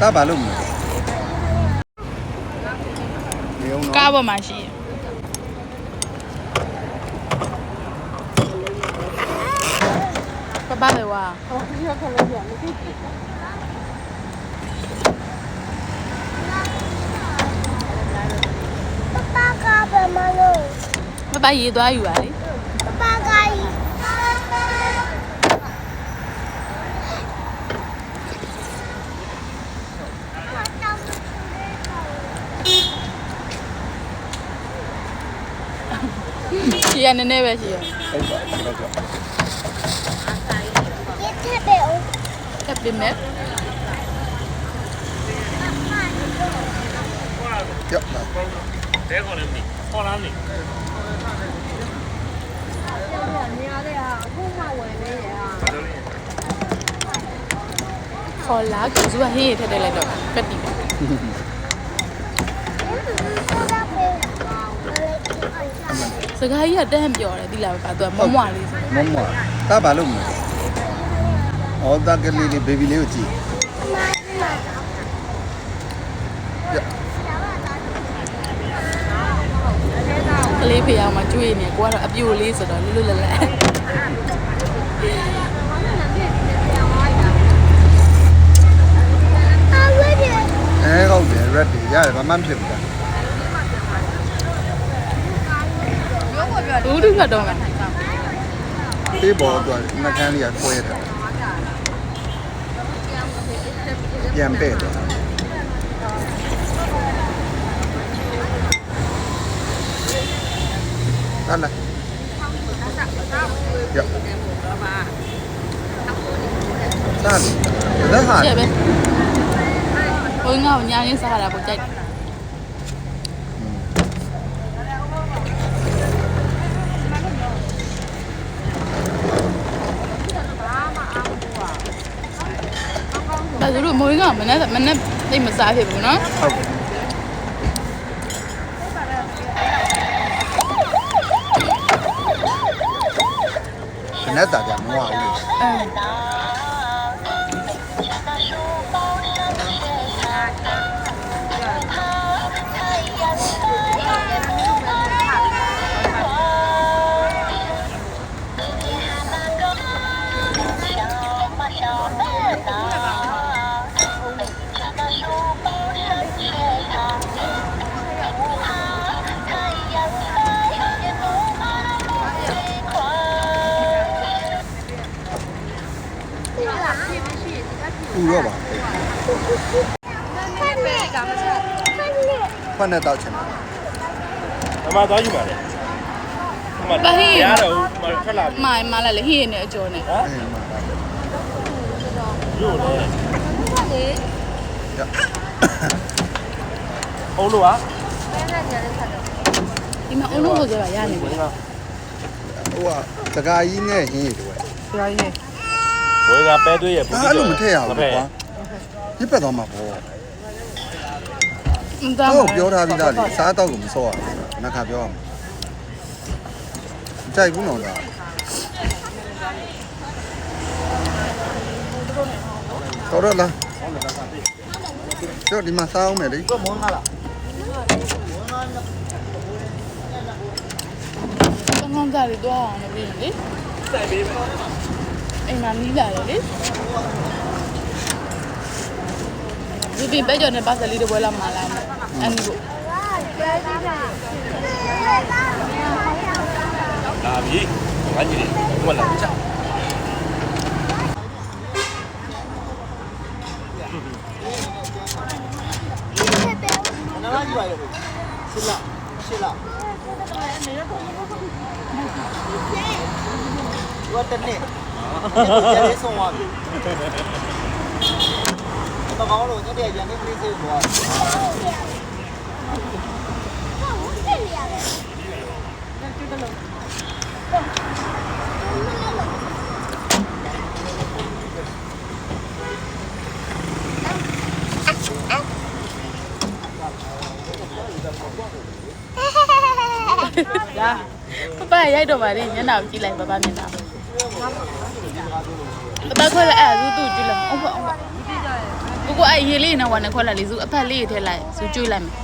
တာဘာလို့မလဲကားပေါ်မှာရှိပပလေဝါပပရေးသွားယူပါလေရှိရနည်းနည်းပဲရှိရထပ်ပြီးမဲ့ကြောက်တဲခေါ်လည်းမင်းခေါ်လားမင်းခေါ်လာကျူကဟင်းရထည့်လိုက်တော့ပက်တီစကားကြီးကတန်းပြောတယ်ဒီလားပါသူကမမွားလေးဆိုမမတာဘာလို့မလဲဩတာကလေးလေးဘေဘီလေးကိုကြည့်ကလေးဖေအောင်မှကျွေးနေကိုကတော့အပြိုလေးဆိုတော့လွတ်လွတ်လပ်လပ်ဟုတ်တယ် red တွေရတယ်ဘာမှမဖြစ်ဘူးဘူးတူကတော့မှာတေးပေါ်တော့နှကန်းလေးကခွဲတယ်ပြန်ပဲ့တယ်လာလာရောစားတယ်ဟာရှေ့ပဲဟိုငါ့ကိုညာရင်းစားတာပေါ့ကြိုက်ဘာလို့မိုးကမနဲ့သိမစားဖြစ်ဘူးနော်ဟုတ်ကဲ့နဲ့တာကြမဝဘူးဦးရောပါဖက်နဲ့တောက်ချင်တယ်အမသွားယူပါလေအမရတော့ထွက်လာပြီမလာလေဟင်းနေအကျော်နဲ့ယူလေအုံးလို့อ่ะဒီမှာအုံးလို့ဆိုတော့ရနေပြီဟိုကစကားကြီးနဲ့ဟင်းရည်တွေစကားကြီးဝေးကပဲသွေးရဘူးအဲ့လိုမထည့်ရဘူးကွာပြစ်ပတ်သွားမှာပေါ့ဟုတ်ပြောထားပြီးသားလေစားတော့ကိုမစောရဘူးနခါပြောရမှာကြိုက်ဘူးနော်ဒါတော်တော့လားကျော်ဒီမှာစားအောင်မယ်လေကောင်းစားရတော့အောင်မပြီးလေစိုက်ပေးမယ်အိမ်မှာနီးလာတယ်လေဒီပဲကြော်နဲ့ပါစလီတွေပွဲလာမှာလားအဲ့ဒီကိုလာပြီငါကြီးလေးဟိုလာချနားကြည့်ပါလေရှင်းလားဝတ်တဲ့နေ့ကျရဲဆုံးသွားပြီတော့ကောင်းလို့ညတဲ့ရန်နေပြေးစေးသွားပပရိုက်တော့ပါလေညနာကိုကြည့်လိုက်ပပမျက်နှာပပခွဲလဲအဲ့ဒါသူ့ကြည့်လိုက်အောင်ပါ ကိုကိုအဲ့ရေလေးနဲ့ဝါနဲ့ခွက်လိုက်လေစုအဖက်လေးထည့်လိုက်စုကျွေးလိုက်မယ်